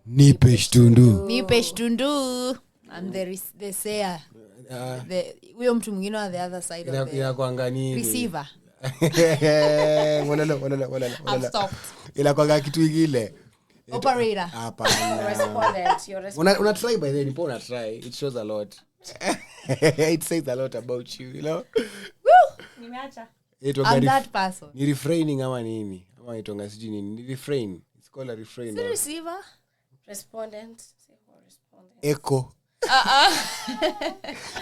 Nipe shtundu. I'm the sayer. Huyo mtu mwingine on the other side of the inakuangani receiver. Wala. Inakuanga kitu ingine. Operator. Hapana. Respondent. Una try by the way, try. It shows a lot. It says a lot about you, you know. Woo! Nimeacha. I'm that person. Ni refraining ama nini? Ama itonga siji nini? Ni refrain. It's called a refrain. The receiver. Respondent. Echo.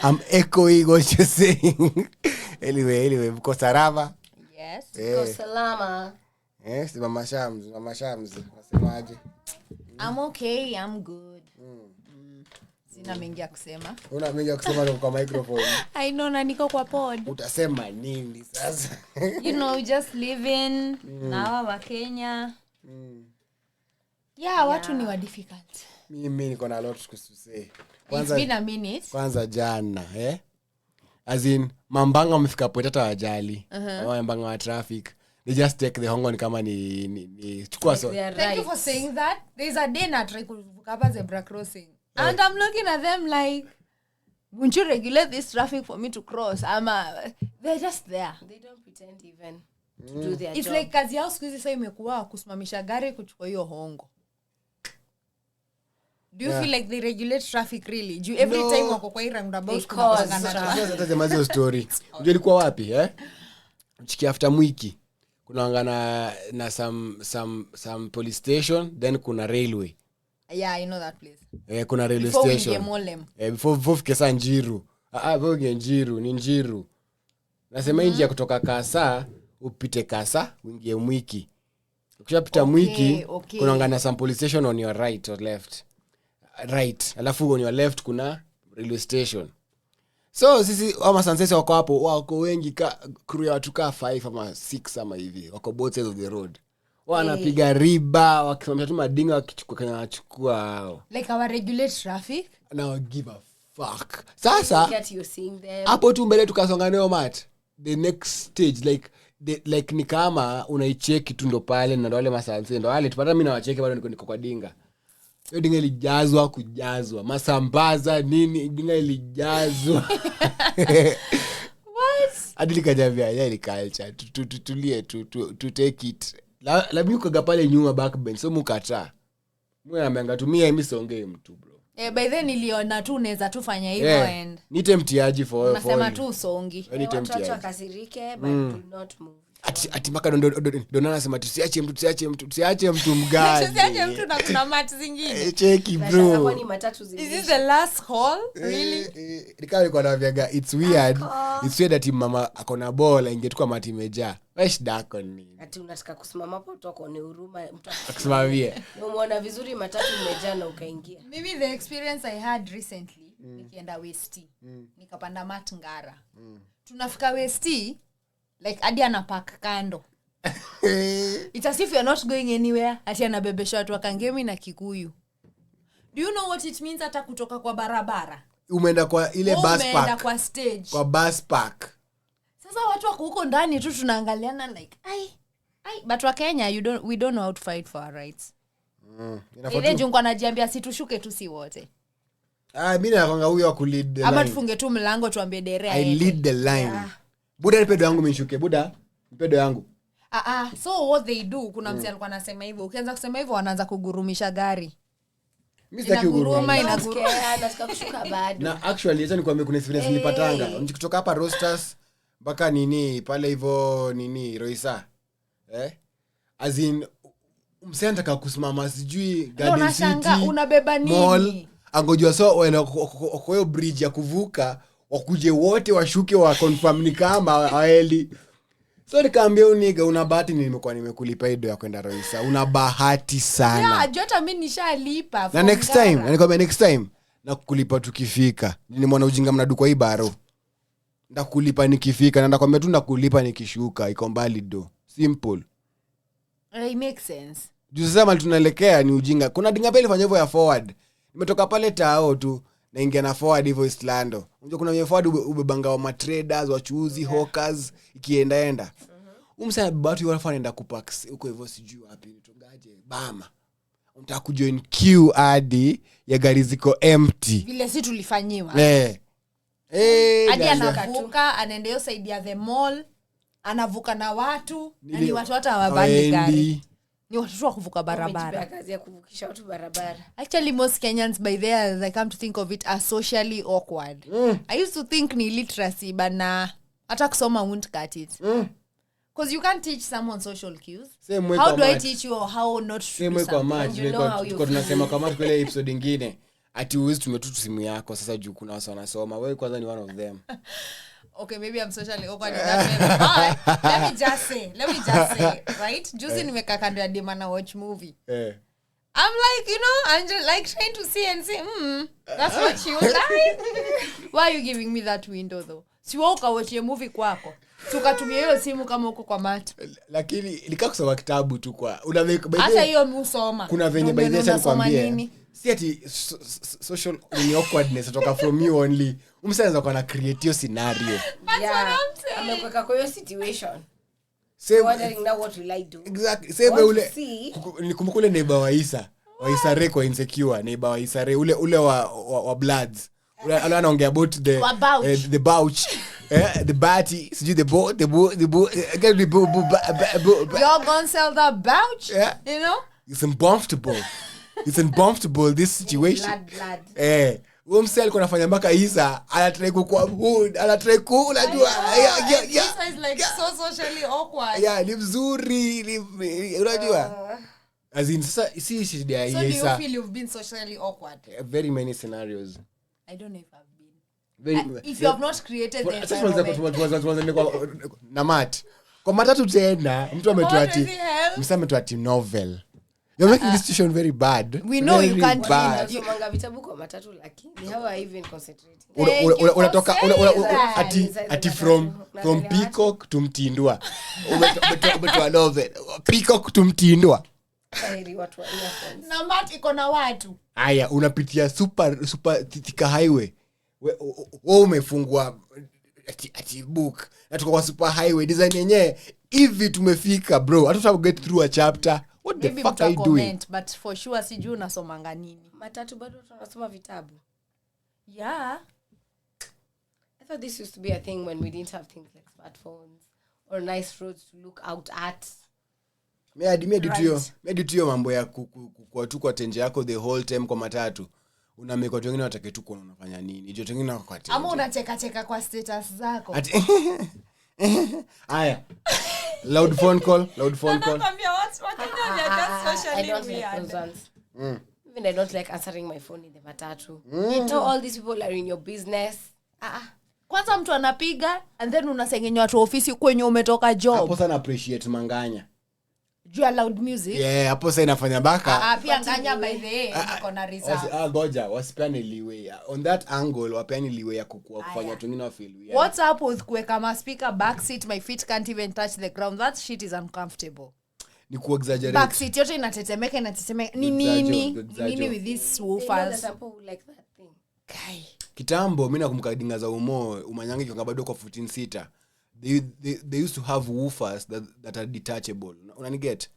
I'm echoing what you're saying. Anyway, mko salama? Yes. Mko salama. Yes, mama Shams. Wasemaje? I'm okay, I'm good. Sina mengi ya kusema. Una mengi ya kusema kwa microphone. I know na niko kwa pod. Utasema nini sasa? You know, just living na wa Kenya. Yeah, watu ni wa difficult. Mimi niko na a lot to say. It's been a minute. Kwanza jana, as in mambanga wamefika point hata wajali. Mambanga wa traffic. They just take the hongo ni kama ni chukua so. Thank you for saying that. There's a day na try kuvuka hapa zebra crossing. And I'm looking at them like, won't you regulate this traffic for me to cross? They're just there. They don't pretend even to do their It's job. like kazi yao siku hizi sasa imekuwa kusimamisha gari kuchukua hiyo hongo. Do you feel like they regulate traffic really? Do you every time wako kwa roundabout hata zemazo story. Unajua ilikuwa wapi Mchiki after mwiki. Kuna wangana na some police station, then kuna railway. Yeah, I know that place. Kuna railway station. Before kesa Njiru. Before Njiru, ni Njiru. Nasema njia kutoka Kasa, upite Kasa, uingie Mwiki. Ukishapita Mwiki, kuna wangana some police station on your right or left. Right. Alafu on your left kuna railway station. So sisi ama sansesi wako hapo, wako wengi crew ya watu 5 ama 6 ama hivi. Wako both sides of the road. Wanapiga riba, wakisimamisha tu madinga wakichukua hao. Like our regulate traffic? Now give a fuck. Sasa hapo tu mbele tukasonga nao mat. The next stage like ni kama unaicheki tu ndo pale na wale masanse ndo wale tupata mimi na wacheke bado niko kwa dinga. Hiyo dinga ilijazwa kujazwa. Masambaza nini dinga ilijazwa. What? Adili kajavia ya ile culture tulie to take it. La mimi ukaga pale nyuma backbench so mukata. Mwe ameanga tumia mimi songe mtu bro. By then niliona tu unaweza tu fanya hivyo and nite mtiaji for unasema tu usongi. Watu wakasirike but do not move. Ati maka ndo anasema tusiache mtu mgani. Tusiache mtu na kuna mati zingine. Cheki bro. Kwani matatu Is this the last call? Really? Nikawa kwa naviaga it's weird. It's weird that mama akona bola ingetukwa mati imejaa. Wesh dako ni. Ati unataka kusimama hapo utoko ni huruma mtu akusimamie. Umeona vizuri matatu imejaa na ukaingia. Maybe the experience I had recently nikienda West. Nikapanda Matngara. Tunafika West like hadi anapark kando. It's as if you're not going anywhere. Ati anabebesha watu wakangemi na Kikuyu. Do you know what it means hata kutoka kwa barabara? Umeenda kwa ile bus park. Umeenda kwa stage. Kwa bus park. Sasa watu wako huko ndani tu tunaangaliana like ai but wa Kenya we don't know how to fight for our rights. Ile jungu anajiambia situshuke tu si wote. Mimi nakwanga huyo wa kulead the line. Ama tufunge tu mlango tuambie dereva. I lead the line. Yeah. Buda nipedo yangu mishuke. Buda nipedo yangu. So what they do kuna mzee alikuwa anasema hivyo. Ukianza kusema hivyo wanaanza kugurumisha gari. Mimi sitaki kuguruma nataka kushuka bado. Na actually acha nikwambie kuna experience nilipatanga. Mchikutoka hapa Roasters mpaka nini pale hivyo nini Roisa. As in msee anataka kusimama sijui Garden City. Unabeba nini? Mall. Angojua so kwa hiyo bridge ya kuvuka wakuje wote washuke wa confirm ni kama haeli. So nikaambia uniga una bahati nimekuwa nimekulipa hiyo ya kwenda Roisa. Una bahati sana. Yeah, jota mimi nishalipa. Na next time, nikwambia next time na kukulipa tukifika. Ni mwana ujinga mnadu kwa hii baro. Ndakulipa nikifika na ndakwambia tu ndakulipa nikishuka. Iko mbali do. Simple. It makes sense. Juu sasa mali tunaelekea ni ujinga. Kuna dinga pale fanya hivyo ya forward. Nimetoka pale Tao tu na ingia na forward hivyo Islando. Unajua kuna wenye forward ubebanga wa traders, wachuuzi, hawkers ikiendaenda. Umsana bado wanaenda kupax huko hivyo sijui wapi nitogaje Bama. Unataka kujoin queue hadi ya gari ziko empty. Vile si tulifanyiwa. Hadi anavuka anaenda hiyo side ya the mall, anavuka na watu, na ni watu hata hawabani gari. Ni watu wa kuvuka barabara. Kazi ya kuvukisha watu barabara. Actually most Kenyans by there as I come to think of it are socially awkward. I used to think ni literacy but hata kusoma won't cut it. Because you can't teach someone social cues. How do I teach you how not to do something? You know how you tunasema kama kwa ile episode nyingine ati uwezi tumetutu simu yako sasa juu kuna watu wanasoma. Wewe kwanza ni one of them. Okay, maybe I'm socially awkward in that way. But let me just say, right? Juzi nimeka kando ya dema na watch movie. I'm like, I'm just like trying to see and say, that's what you like. Why are you giving me that window though? Siwoka watch a movie kwako. Tukatumia hiyo simu kama uko kwa mat. Lakini nikaa kusoma kitabu tu kwa. Hata hiyo musoma. Kuna venye by the time kwambie. Si ati social awkwardness kutoka from you only. Umshaanza kwa na create your scenario. Amekuweka kwa hiyo situation. Wondering now what will I do? Exactly. Same ule. Nikumbuka ule neighbor wa Isa. Wa Isare kwa insecure. Neighbor wa Isare ule wa Bloods. Ule anaongea about the bouch. The batty. Sijui the bo. You're gonna sell the bouch? Yeah. You know? It's uncomfortable this situation. Blood. Umsel alikuwa anafanya mpaka Isa anatry kwa hood, anatry unajua. Isa is like so socially awkward. Yeah, ni mzuri, unajua. As in si shida ya Isa. So do you feel you've been socially awkward? Very many scenarios. I don't know if I've been. If you have not created the environment. Na mat. Kwa matatu tena mtu ametuati novel. You're making this situation very bad. We know you can't bad. Manga vitabu kwa matatu lakini how are even concentrating? Unatoka ati from Peacock to Mtindwa. Umetoa novel. Peacock to Mtindwa. Heri watu wa earphones. Na mat iko na watu. Aya unapitia super thika highway. Wewe umefungwa ati book. Na tuko kwa super highway design yenyewe hivi tumefika bro. Hata get through a chapter. What the fuck are you doing? But for sure sijui unasomanga nini. Matatu bado tunasoma vitabu. Yeah. I thought this used to be a thing when we didn't have things like smartphones or nice roads to look out at. Medi tu mambo ya kwa tu kwa tenje yako the whole time kwa matatu. Unameka watu wengine watake tu kuona unafanya nini. Hiyo wengine wako kwa tenje. Ama unacheka kwa status zako. Aya. Loud phone call. Nakwambia what's just socially I don't like those ones. Even I don't like answering my phone in the matatu. You know all these people are in your business. Kwanza mtu anapiga and then unasengenya watu ofisi kwenye umetoka job. Hapo sana appreciate manganya. You are loud music. Yeah, hapo sasa inafanya baka. Pia nganya by the way iko na reserve. Goja, wasipeane leeway. On that angle, wapeane leeway ya kufanya watu wengine feel weird. What's up with kuweka ma speaker back seat, my feet can't even touch the ground. That shit is uncomfortable. Ni ku-exaggerate. Back seat yote inatetemeka. Ni nini with these woofers? Like that thing. Kai. Kitambo mimi nakumbuka dinga za umanyange kwa bado kwa 14 seater. They used to have woofers that are detachable. Unaniget?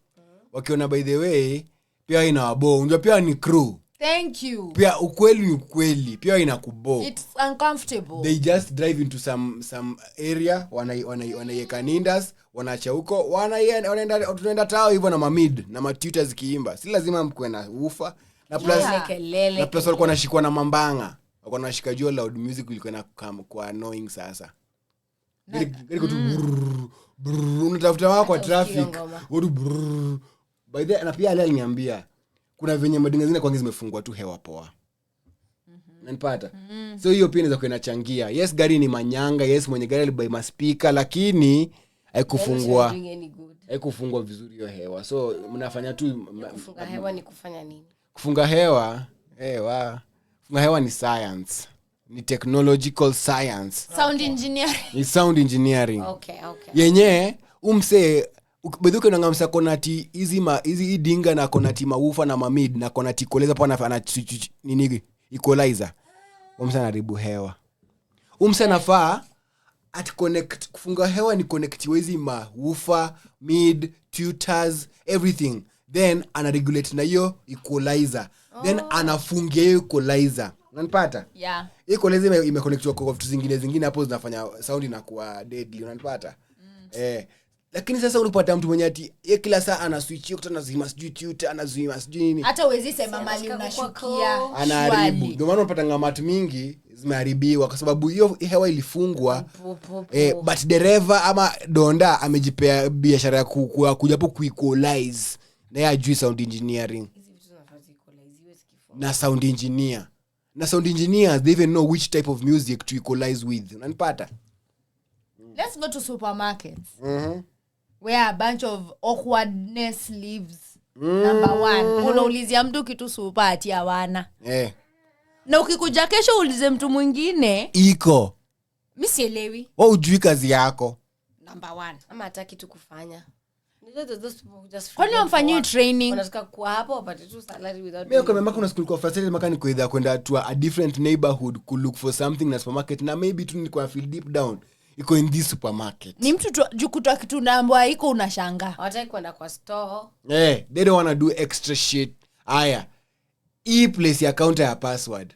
Wakiona by the way pia ina wabo. Unajua pia ni crew. Thank you. Pia ukweli pia ina kubo. It's uncomfortable. They just drive into some area wanaiweka nindas, wanaacha huko, wanaenda tao hivyo na mamid na matuta zikiimba. Si lazima mkwe na woofer na plus walikuwa wanashikwa na mambanga. Walikuwa wanashika juu loud music ilikuwa na kwa annoying sasa. Gari tu unatafuta wako kwa traffic. By the na pia aliniambia kuna venye madinga zingine kwanza zimefungwa tu hewa poa. Unanipata? So hiyo pia inaweza kuinachangia. Yes, gari ni manyanga, yes mwenye gari alibuy maspika lakini haikufungwa vizuri hiyo hewa. So mnafanya tu kufunga hewa ni kufanya nini? Kufunga hewa, kufunga hewa ni science. Ni technological science. Sound engineering. Ni sound engineering. Okay. Yenye umse beduke na ngamsa konati hizi dinga na konati maufa na mamid na konati koleza pa na nini equalizer. Umse anaribu hewa. Umse nafaa at connect kufunga hewa ni connect hizi woofer, mid, tutors, everything. Then ana regulate na hiyo equalizer. Then anafungia hiyo equalizer. Unanipata? Yeah. Equalizer imeconnectiwa kwa vitu zingine hapo zinafanya sound inakuwa deadly. Unanipata? Lakini sasa unapata mtu mwenye ati kila saa ana switch hiyo kutana zima sijui tutor anazima sijui nini. Hata uwezi sema mali unashukia. Anaharibu. Ndio maana unapata ngamatu mingi zimeharibiwa kwa sababu hiyo hewa ilifungwa. But dereva ama donda amejipea biashara ya kuja hapo kuequalize. Na yeye ajui sound engineering. Na sound engineer. Na sound engineers they even know which type of music to equalize with. Unanipata? Let's go to supermarkets. Where a bunch of awkwardness lives. Number 1. Unaulizia mtu kitu super ati hawana. Na ukikuja kesho ulize mtu mwingine iko. Mimi sielewi. Wewe hujui kazi yako. Number 1. Ama hataki tu kufanya. Kwani wamfanyie training? Wanataka kuwa hapo wapate tu salary without. Mimi kama maka una school kwa frustrated maka ni kwenda to a different neighborhood to look for something na supermarket na maybe tu nilikuwa feel deep down iko in this supermarket. Ni mtu jukutoa kitu naambwa iko unashangaa. Hawataki kwenda kwa store. They don't want to do extra shit. Aya. Hii place ya counter ya password.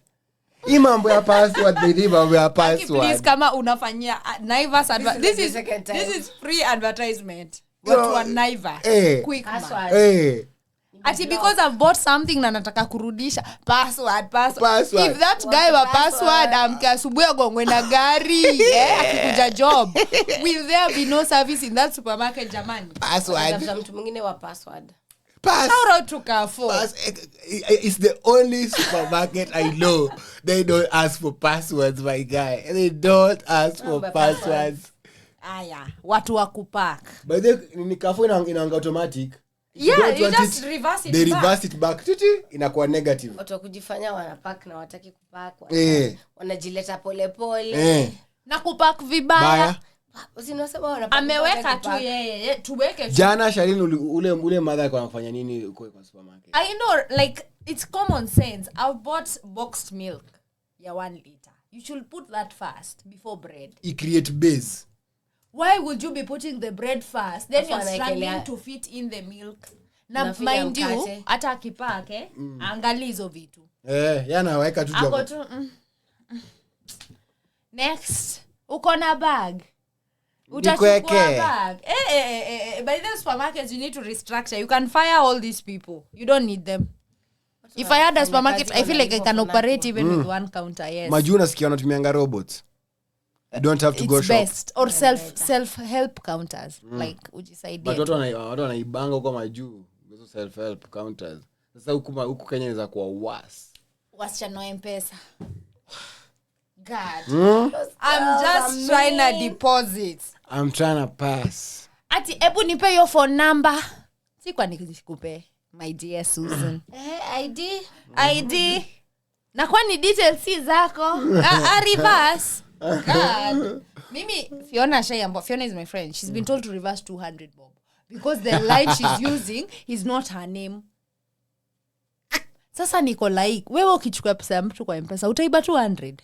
Hii mambo ya password baby mambo ya password. Please kama unafanyia Naivas this is free advertisement. Watu wa Naivas. Quick password. Ati because I've bought something na nataka kurudisha password. If that guy wa password amkasubuya gongwe na gari akikuja job will there be no service in that supermarket jamani? Password. Mtu mwingine wa password. How to Carrefour? It's the only supermarket I know they don't ask for passwords, my guy. They don't ask for passwords. Aya, watu wa kupack. By the ni Carrefour inaanga automatic. Yeah, you just reverse it. They reverse it back. Inakuwa negative. Watu wa kujifanya wanapack na wataki kupack. Wanajileta pole. Na kupack vibaya. Usinasema wanapack. Ameweka tu yeye, tuweke. Jana Sharin ule mother alikuwa anafanya nini kwa supermarket? I know, like it's common sense. I bought boxed milk ya 1 liter. You should put that first before bread. It create base. Why would you be putting the bread first? Then you're struggling to fit in the milk. Na mind you, hata akipake, angali hizo vitu. Yana weka tu ako tu. Next, uko na bag. Utachukua bag. By the supermarkets you need to restructure. You can fire all these people. You don't need them. If I had a supermarket, I feel like I can operate even with one counter. Yes. Majuna sikia wanatumianga robots. You don't have to go shop. It's best. Or self-help counters. Like, ujisaidia. But watu wanaibanga huko majuu. Hizo self-help counters. Sasa huku Kenya inaweza kuwa worse. Wasichana wa M-Pesa. God. I'm just trying to deposit. I'm trying to pass. Ati ebu nipe your phone number. Si kwa nikupe. My dear Susan. ID. Na kwa ni details si zako. Reverse. God. Mimi Fiona is my friend. She's been told to reverse 200 bob because the line she's using is not her name. Sasa niko like wewe ukichukua pesa ya mtu kwa M-Pesa utaiba 200.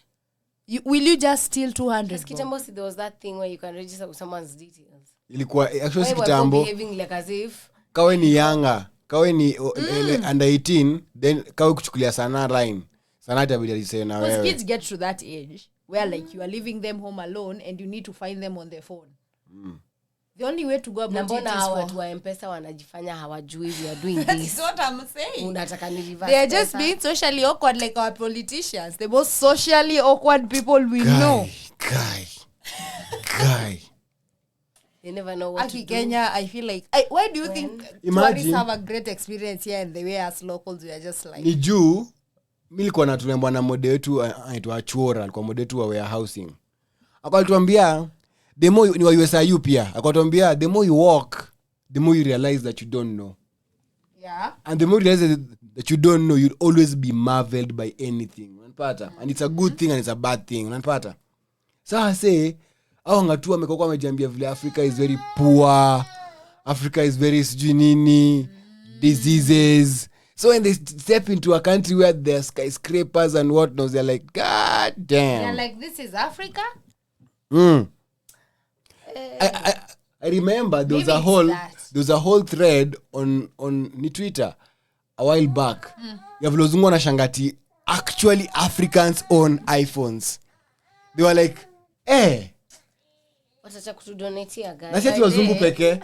Will you just steal 200? Kitambo there was that thing where you can register with someone's details. Ilikuwa actually kitambo. Behaving like as if kawe ni younger, kawe ni under 18, then kawe kuchukulia sana line. Sana itabidi alisema na wewe. Kids get to that age where like you are leaving them home alone and you need to find them on their phone. The only way to go about it is for watu wa M-Pesa wanajifanya hawajui we are doing this. That's what I'm saying. Unataka ni reverse. They are just being socially awkward like our politicians. The most socially awkward people we know. Guy. They never know what to do. Kenya, I feel like why do you think tourists have a great experience here and the way as locals we are just like ni juu mimi nilikuwa natulemba na mode wetu anaitwa Chora, alikuwa mode wetu wa warehousing. Akatuambia the more ni wa USIU pia. Akatuambia the more you walk, the more you realize that you don't know. Yeah. And the more you realize that you don't know, you'll always be marveled by anything. Unanipata? And it's a good thing and it's a bad thing. Unanipata? Sasa say au ngatu amekokwa amejiambia vile Africa is very poor. Africa is very sujinini, diseases. So when they step into a country where there are skyscrapers and whatnot, they're like, God damn. They're like, this is Africa? I remember there Maybe was a whole thread on ni Twitter a while back. Ya vlozungu na shangati actually Africans own iPhones. They were like, watacha kutudonatea guys. Na sisi wazungu pekee.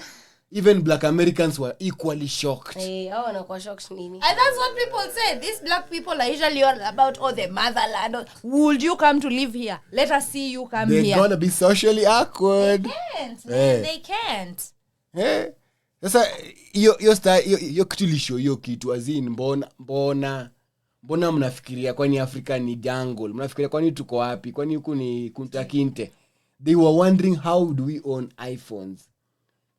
Even black Americans were equally shocked. Hao wanakuwa shocked nini? And that's what people say. These black people are usually all about the motherland. Would you come to live here? Let us see you come here. They're gonna be socially awkward. They can't, man. They can't. Sasa hiyo kitu lisho hiyo kitu azin mbona mnafikiria kwani Afrika ni jungle? Mnafikiria kwani tuko wapi? Kwani huku ni Kunta Kinte? They were wondering how do we own iPhones?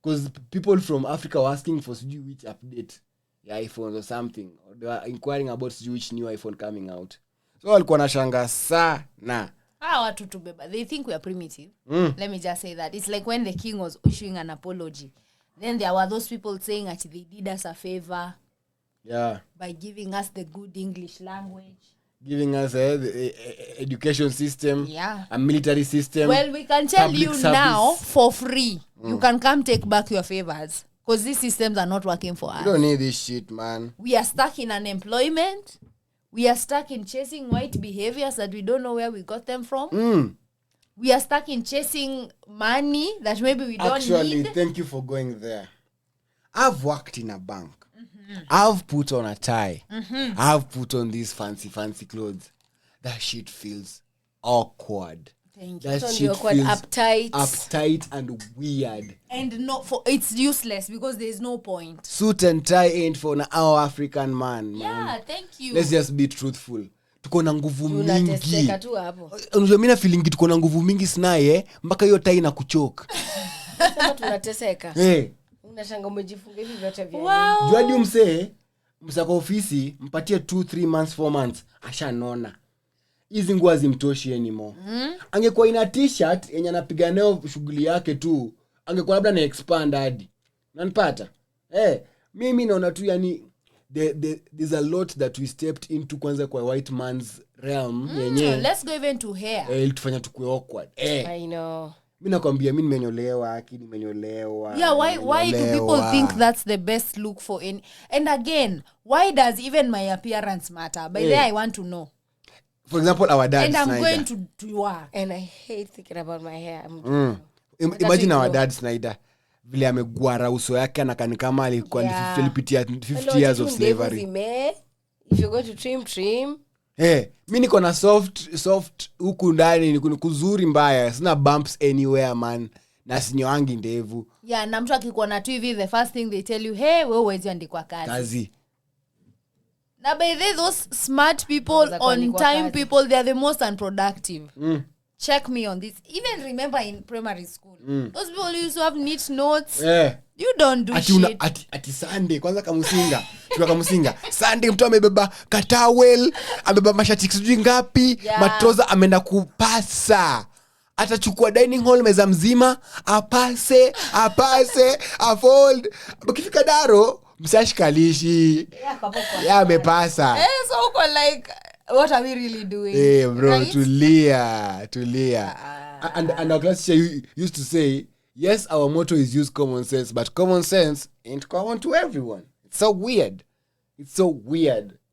Because people from Africa were asking for which update ya iPhones or something. Or they were inquiring about which new iPhone coming out. So walikuwa nashanga sana. Watu tubeba. They think we are primitive. Let me just say that. It's like when the king was issuing an apology. Then there were those people saying that they did us a favor. Yeah. By giving us the good English language. Giving us the education system. Yeah. A military system. Well, we can tell you service. now for free. You can come take back your favors. Because these systems are not working for us. You don't need this shit, man. We are stuck in unemployment. We are stuck in chasing white behaviors that we don't know where we got them from. We are stuck in chasing money that maybe we don't need. Actually, thank you for going there. I've worked in a bank. I've put on a tie. I've put on these fancy clothes. That shit feels awkward. Thank you. That It's shit awkward, feels uptight and weird. And not for it's useless because there's no point. Suit and tie ain't for our African man. Yeah, thank you. Let's just be truthful. Tuko na nguvu mingi. Unateseka tu hapo. Unajua mimi na feeling tuko na nguvu mingi snaye mpaka hiyo tie na kuchoka. Sasa tunateseka. Unashanga umejifunga hivi vyote vya. Wow. Juadi msako ofisi mpatie 2-3 months 4 months ashanona. Hizi nguo zimtoshi anymore. Angekuwa ina t-shirt yenye anapiga nayo shughuli yake tu, angekuwa labda na expand hadi. Unanipata? Mimi naona tu yani there's a lot that we stepped into kwanza kwa white man's realm yenyewe. Let's go even to hair. Ilitufanya tukue awkward. I know. Mimi nakwambia mimi nimenyolewa, nimenyolewa. Yeah, why do people think that's the best look for in? And again, why does even my appearance matter? By there I want to know. For example, our dad and I'm Snyder. going to work. And I hate thinking about my hair. Imagine our dad Snyder vile amegwara uso yake anakani kama alikuwa alipitia 50 years of slavery. If you're going to trim. Mimi niko na soft huku ndani ni kuzuri mbaya. Sina bumps anywhere man. Na sinyoangi ndevu. Yeah, na mtu akikuwa na tu hivi the first thing they tell you, "Hey, wewe huwezi andikwa kazi." Now by those smart people on time people, they are the most unproductive. Check me on this. Even remember in primary school, those people used to have neat notes. You don't do shit. Ati Sunday kwanza kamusinga. Tuka kamusinga. Sunday mtu amebeba katawel, amebeba mashati sijui ngapi, matroza ameenda kupasa. Atachukua dining hall meza mzima, apase, afold. Ukifika daro msashikalishi. Amepasa. So uko like, what are we really doing? Bro, right? Tulia. And our class teacher used to say, yes, our motto is use common sense, but common sense ain't common to everyone. It's so weird.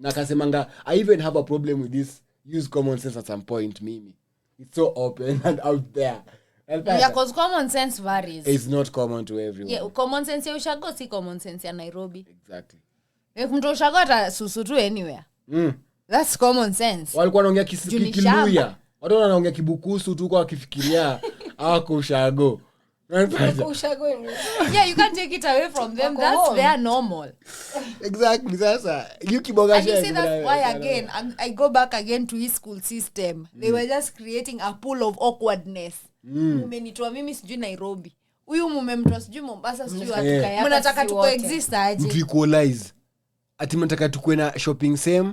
Nakasemanga, I even have a problem with this use common sense at some point, Mimi. It's so open and out there. Yeah, because common sense varies. It's not common to everyone. Yeah, common sense ya Ushago si common sense ya Nairobi. Exactly. Mtu Ushago atasusu tu anywhere. That's common sense. Walikuwa wanaongea Kiluya. Watu wanaongea Kibukusu tu kwa kifikiria hawako Ushago. Yeah, you can't take it away from them. That's their normal. Exactly. Sasa you kiboga. And you see that's why again I go back again to his school system. They were just creating a pool of awkwardness. Mumenitoa mimi sijui Nairobi. Huyu mumemtoa sijui Mombasa sijui atukaya. Mnataka tuko exist aje? Mtu equalize. Ati mnataka tukue na shopping same,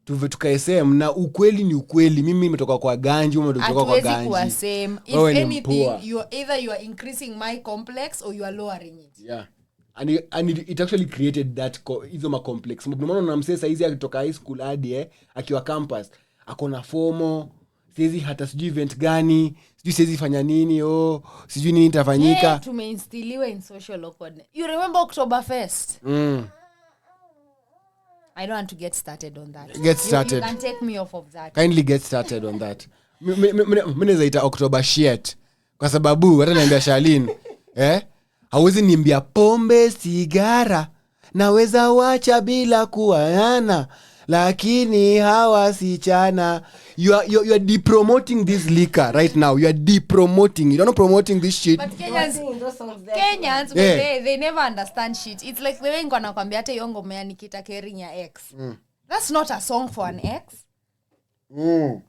tukae same na ukweli ni ukweli. Mimi nimetoka kwa Ganji, wewe umetoka kwa Ganji. Kwa same. If anything, you are increasing my complex or you are lowering it. Yeah. And it actually created that hizo ma complex. Mbona unamsema saizi akitoka high school hadi akiwa campus akona FOMO, siwezi hata sijui event gani, sijui siwezi fanya nini, sijui nini itafanyika. Tumeinstiliwa in social awkwardness. You remember Oktoberfest? I don't want to get started on that. Get started. You can take me off of that. Kindly get started on that. Mimi zaita October shit kwa sababu hata niambia Charlene hauwezi niambia pombe sigara naweza wacha bila kuana lakini hawa sichana. You are depromoting this liquor right now. You are depromoting. You don't promoting this shit. But Kenyans they never understand shit. It's like the way ngona kwambia hata yongo mea Nikita Kering ya ex. That's not a song for an ex.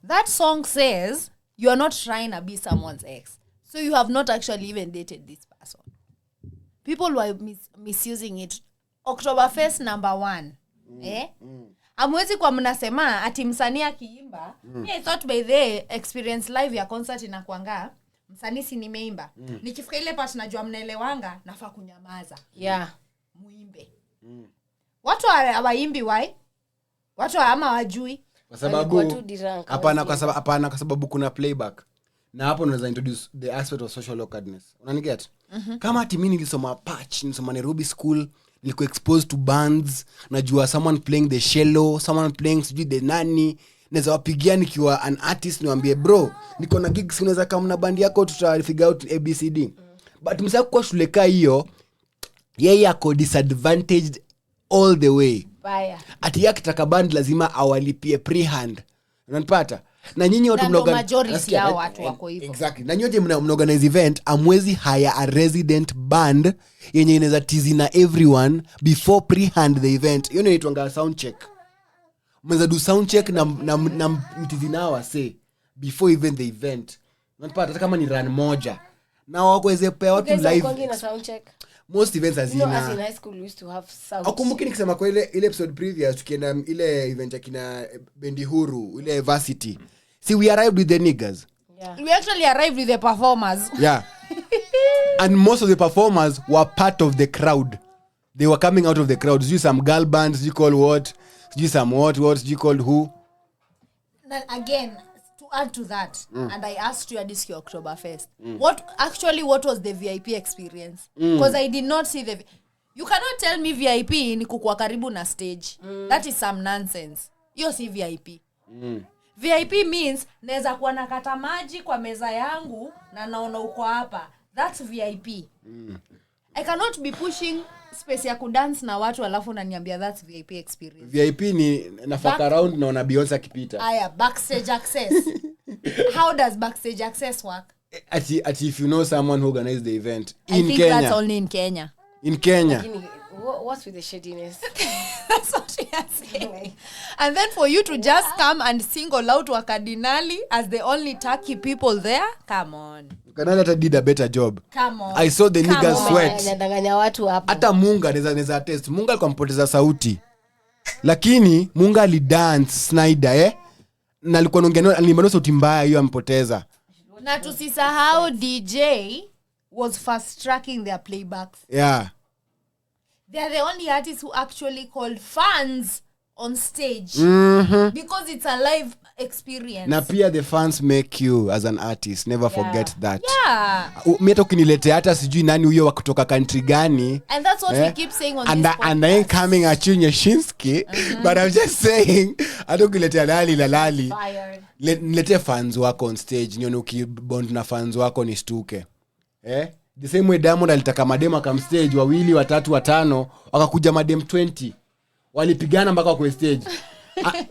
That song says you are not trying to be someone's ex. So you have not actually even dated this person. People were misusing it. Oktoberfest number 1. Amwezi kwa mnasema ati msanii akiimba. I thought by the experience live ya concert inakuanga msanii si nimeimba. Nikifika ile part najua mnaelewanga nafaa kunyamaza. Yeah. Muimbe. Watu hawaimbi why? Watu ama wajui. Kwa sababu hapana kwa sababu kuna playback. Na hapo unaweza introduce the aspect of social awkwardness. Unaniget? Kama ati mimi nilisoma patch, nilisoma Nairobi school, nilikuwa exposed to bands, najua someone playing the cello, someone playing sijui the nani, naweza wapigia nikiwa an artist niwaambie bro, niko na gigs unaweza kama na band yako tutafigure out ABCD. But msaka kwa shule ka hiyo, yeye ako disadvantaged all the way. Baya. Ati yake taka band lazima awalipie pre-hand. Unanipata? Na nyinyi watu majority ya watu wako hivyo. Exactly. Na nyinyi mnaorganize event, amwezi hire a resident band yenye inaweza tizi na everyone before pre-hand the event. Hiyo inaitwa sound check. Mnaweza do sound check na mtizi na wase before even the event. Unanipata? Hata kama ni run moja. Na waweze pea watu live. Kuna sound check. Most events as in high school we used to have sound. Akumbuki nikisema kwa ile episode previous tukienda ile event ya kina Bendi Huru, ile varsity. See, we arrived with the niggas. Yeah. We actually arrived with the performers. Yeah. And most of the performers were part of the crowd. They were coming out of the crowd. You some girl bands, you call what? You some what? You called who? Then again, to add to that, and I asked you at this Oktoberfest, what was the VIP experience? Because I did not see the... You cannot tell me VIP ni kukua karibu na stage. That is some nonsense. You see VIP. VIP means naweza kuwa nakata maji kwa meza yangu na naona uko hapa. That's VIP. I cannot be pushing space ya kudance na watu alafu unaniambia that's VIP experience. VIP ni nafaka around naona Beyonce akipita. Aya, backstage access. How does backstage access work? Ati if you know someone who organized the event in Kenya. I think that's only in Kenya. In Kenya. What's with the shadiness? That's what we are saying. And then for you to just come and single out Wakadinali as the only Turkey people there? Come on. Canada did a better job. Come on. I saw the niggas sweat. Anadanganya watu hapo. Hata Munga naweza test. Munga alikuwa mpoteza sauti. Lakini Munga alidance Snyder na alikuwa anaongea sauti mbaya hiyo ampoteza. Na tusisahau DJ was fast tracking their playbacks. Yeah. They are the only artists who actually called fans on stage. Because it's a live experience. Na pia the fans make you as an artist. Never forget that. Yeah. Mimi hata ukiniletea hata sijui nani huyo wa kutoka country gani. And that's what we keep saying on this podcast. And I ain't coming at you Nyashinsky. But I'm just saying, hata ukiletea lali. Niletee fans wako on stage. Nione ukibond na fans wako nistuke. The same way Diamond alitaka madem akam stage 2, 3, 5 wakakuja madem 20 walipigana mpaka kwa stage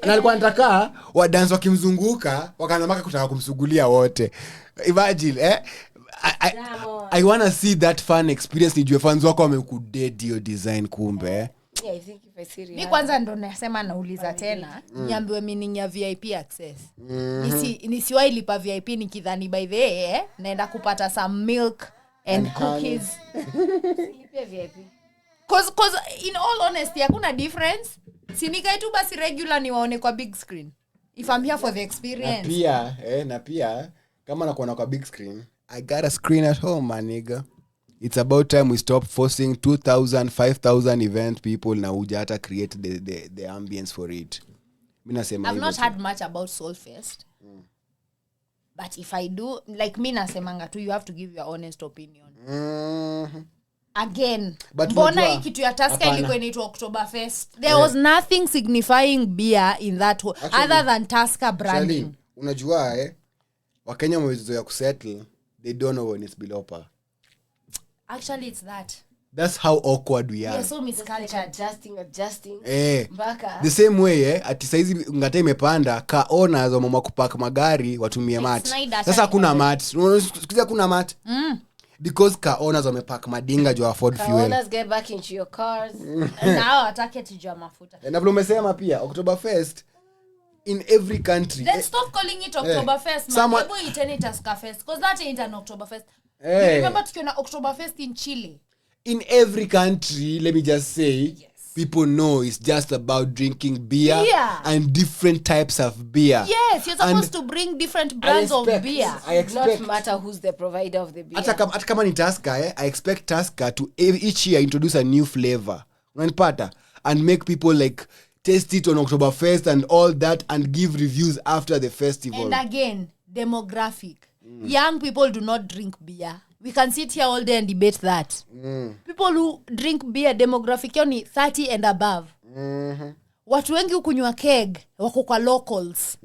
na alikuwa anataka wa dance wakimzunguka wakaanza mpaka kutaka kumsugulia wote. Imagine I wanna see that fun experience. Nijue fans wako wamekudate hiyo design kumbe Yeah, I think if I see ni kwanza ndo nasema nauliza tena niambiwe meaning ya VIP access. Nisiwahi lipa VIP nikidhani by the way naenda kupata some milk and cookies. VIP. Cause in all honesty hakuna difference. Sinikae tu basi regular niwaone kwa big screen. If I'm here for the experience. Na pia kama nakuona kwa big screen, I got a screen at home, my nigga. It's about time we stop forcing 2,000, 5,000 event people na uja hata create the ambience for it. Mimi nasema I've not heard much about Soulfest. but if I do, like me nasemanga tu, you have to give your honest opinion. Again, mbona hii kitu ya Tusker ilikuwa inaitwa Oktoberfest? There was nothing signifying beer in that other than Tusker branding. Unajua Wakenya wamezoea kusettle, they don't know when it's below par. Actually it's that. That's how awkward we are. Yeah, so miscultured. Adjusting. Mbaka. The same way ati saizi ngata imepanda ka owners wa mama kupark magari watumie mat. Sasa hakuna mat. Unasikia hakuna mat? Because car owners wamepark madinga juu afford fuel. Car owners get back into your cars. Now atake tujua mafuta. Na vile umesema pia Oktoberfest in every country. Let's stop calling it Oktoberfest. Maybe it Tuskerfest because that ain't an Oktoberfest. You remember tukiona Oktoberfest in Chile? In every country, let me just say, people know it's just about drinking beer and different types of beer. Yes, you're supposed to bring different brands of beer. I expect not matter who's the provider of the beer. Hata kama ni Tusker, I expect Tusker to each year introduce a new flavor. Unanipata? And make people like taste it on Oktoberfest and all that and give reviews after the festival. And again, demographic. Young people do not drink beer. We can sit here all day and debate that. People who drink beer, demographic yao ni 30 and above. Watu wengi ukunywa keg wako kwa locals.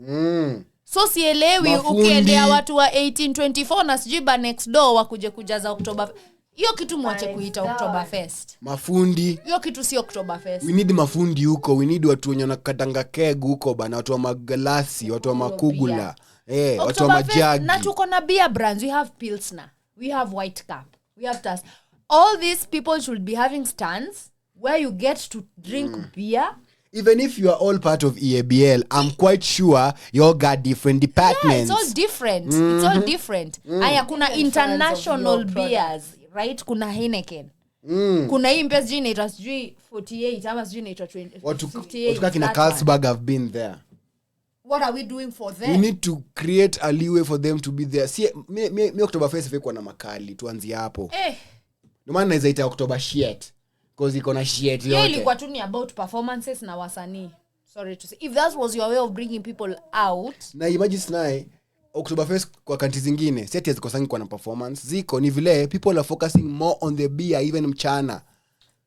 So sielewi ukiendea watu wa 1824 na sijiba next door wakuje kujaza Oktober. Hiyo kitu mwache kuita Oktoberfest. Mafundi. Hiyo kitu si Oktoberfest. We need mafundi huko. We need watu wenye wanakatanga keg huko bana, watu wa magalasi, watu wa makugula. Watu wa majagi. Na tuko na beer brands. We have Pilsner. We have White Cup. We have Tusker. All these people should be having stands where you get to drink beer. Even if you are all part of EABL, I'm quite sure you all got different departments. Yeah, it's all different. It's all different. Aya, kuna international beers, right? Kuna Heineken. Kuna hii mpesa sijui inaitwa sijui 48 ama sijui inaitwa 20. Watu kina Carlsberg have been there. What are we doing for them? We need to create a leeway for them to be there. See, me Oktoberfest ifekwa na makali. Tuanzie hapo. Ndio maana naweza ita Oktober shit. Because iko na shit yote. Yeah, ilikuwa tu ni about performances na wasanii. Sorry to say. If that was your way of bringing people out. Na imagine nae Oktoberfest kwa countries zingine, seti hazikosangi kwa na performance. Ziko ni vile people are focusing more on the beer even mchana.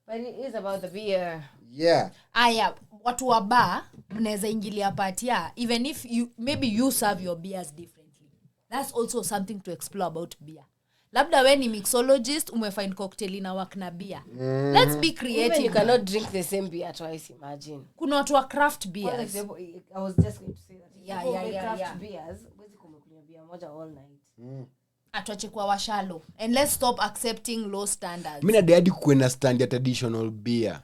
But it is about the beer. Yeah. Aya, watu wa bar mnaweza ingilia patia even if you serve your beers differently. That's also something to explore about beer. Labda we ni mixologist umefind cocktail ina work na beer. Let's be creative. Even you cannot drink the same beer twice, imagine. Kuna watu wa craft beers. For example, I was just going to say that. Yeah. Beers, wezi kumekunywa beer moja all night. Atuache kwa washalo. And let's stop accepting low standards. Mimi nadai kuenda stand ya traditional beer.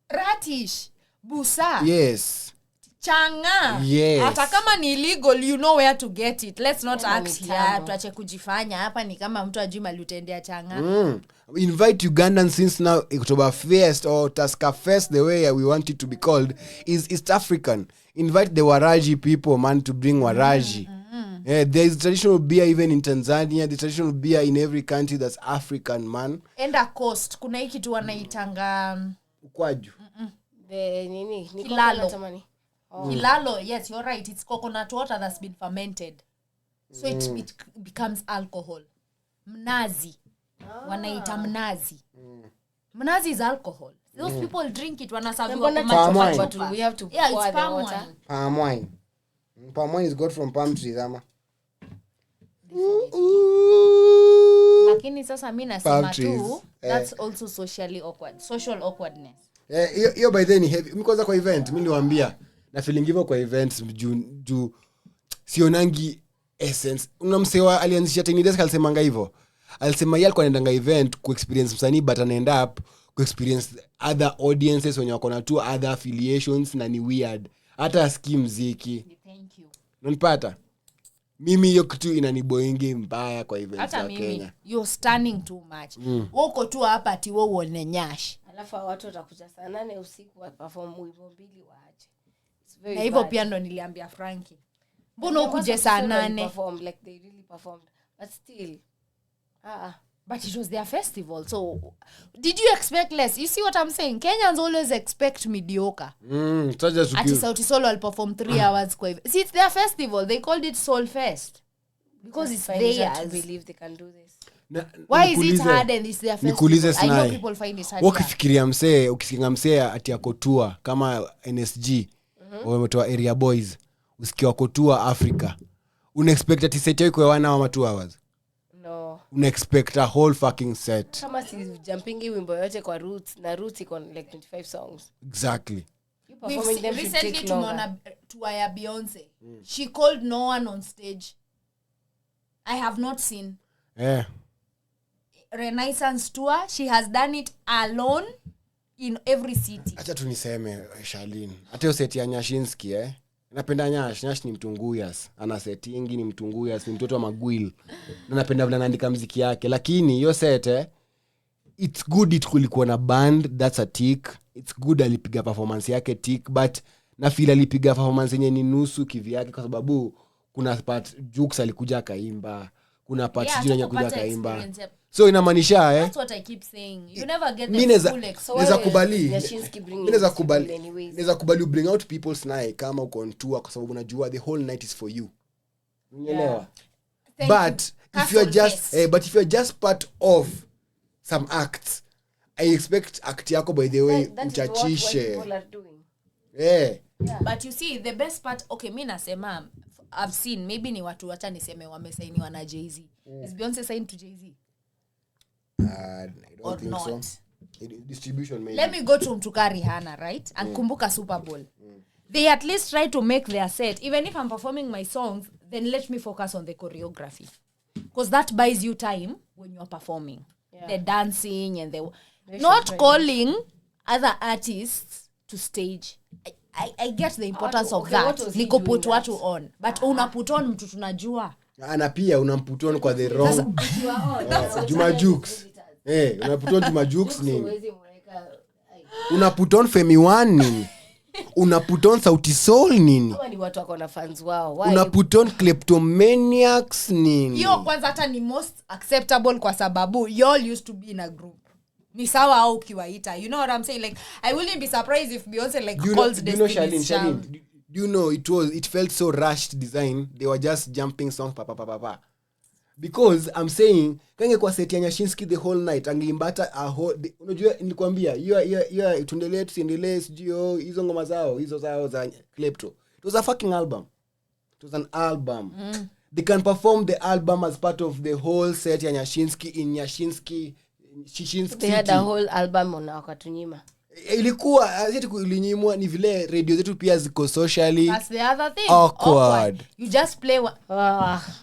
Ratish, busa. Yes. Changa. Yes. Hata kama ni illegal, you know where to get it. Let's not act here. Tuache kujifanya. Hapa ni kama mtu ajui mali utendea changa. Invite Ugandans since now Oktoberfest or Tuskerfest, the way we want it to be called, is East African. Invite the Waraji people, man, to bring Waraji. There is traditional beer even in Tanzania. The traditional beer in every country that's African, man. Enda coast. Kuna hiki tu wanaitanga... Ukwaju. The nini? Kilalo. Kilalo, yes, you're right. It's coconut water that's been fermented. So it becomes alcohol. Mnazi. Wanaita mnazi. Mnazi is alcohol. Those people drink it. Palm wine. But we have to it's pour the palm water. wine. Palm wine. Palm wine is got from palm trees, ama. Lakini sasa mimi nasema tu that's also socially awkward. Social awkwardness. Hiyo by then heavy. Mimi kwanza kwa event, mimi niwaambia na feeling hivyo kwa events juu sionangi essence. Unamsewa alianzisha Tiny Desk alisemanga hivyo. Alisema yeye alikuwa anaendanga event ku experience msanii but anaenda up ku experience other audiences wenye wako na two other affiliations na ni weird. Hata asikii muziki. Thank you. Unanipata? Mimi hiyo kitu inaniboingi mbaya kwa events za Kenya. Hata mimi you're stunning too much. Woko tu hapa ati wewe uone nyash. Alafu watu watakuja saa 8 usiku wa perform wimbo mbili waache. Na hivyo pia ndo niliambia Frankie. Mbona ukuje saa 8? Perform like they really performed. But still. But it was their festival. So did you expect less? You see what I'm saying? Kenyans always expect mediocre. Ati Sauti Sol will perform 3 hours kwa hivyo. See, it's their festival. They called it Soul Fest. because it's Find it hard to theirs. believe they can do this. Why is it hard and it's their first nikuulize people? I know Snai. people find it hard. Wakifikiria msee ukisikia msee ati akotua kama NSG wametoa area boys usikia akotua Africa unaexpect ati set yako kwa 1 hour ama 2 hours? No. Unaexpect a whole fucking set. Kama si jumping wimbo yote kwa Roots na Roots iko like 25 songs. Exactly. Performing them should Recently take longer. tumeona tour ya Beyonce. She called no one on stage. I have not seen Renaissance tour. She has done it alone in every city. Acha tu niseme Shalin. Hata hiyo set ya Nyashinski napenda Nyash ni mtunguyas. Ana settingi ni mtunguyas, ni mtoto wa Magwil. Na napenda vile anaandika muziki yake, lakini hiyo set it's good it kulikuwa na band, that's a tick. It's good alipiga performance yake tick, but na feel alipiga performance yenye ni nusu kivi yake kwa sababu kuna part Jux alikuja kaimba, kuna part sijui yenye kuja kaimba. So inamaanisha That's what I keep saying. You never get the full experience. Neza kubali bring out people's night kama uko on tour kwa sababu unajua the whole night is for you. Unielewa? But if you are just part of some acts, I expect act yako by the way uchachishe. But you see the best part, okay, mimi nasema I've seen, maybe ni watu wacha niseme wamesainiwa na Jay-Z. Is Beyonce signed to Jay-Z? I don't or think not? so. Distribution maybe. Let me go to Mtuka Rihanna, right? And kumbuka Super Bowl. They at least try to make their set. Even if I'm performing my songs, then let me focus on the choreography. Because that buys you time when you're performing. Yeah. The dancing and the... Not calling other artists to stage. I get the importance of that. Niko put watu on. But una put on mtu tunajua. Na pia unamput on kwa the wrong. Juma Jux. Unaput on Juma Jux nini? Unaput on Femi One nini? Unaput on Sauti Sol nini? Hawa ni watu wako na fans wao. Unaput on Kleptomaniacs nini? Yo kwanza hata ni most acceptable kwa sababu you all used to be in a group. Ni sawa au ukiwaita. You know what I'm saying? Like I wouldn't be surprised if Beyonce like calls Destiny's Child. Do you know it felt so rushed design. They were just jumping songs pa. Because I'm saying kange kwa set ya Nyashinski the whole night angeimbata a whole unajua nilikwambia you tuendelee tusiendelee sio hizo ngoma zao hizo zao za Klepto. It was a fucking album. It was an album. They can perform the album as part of the whole set ya Nyashinski in Nyashinski Shishinski. They had a whole album on wakatunyima. Ilikuwa zetu ilinyimwa ni vile radio zetu pia ziko socially. That's the other thing. Awkward. You just play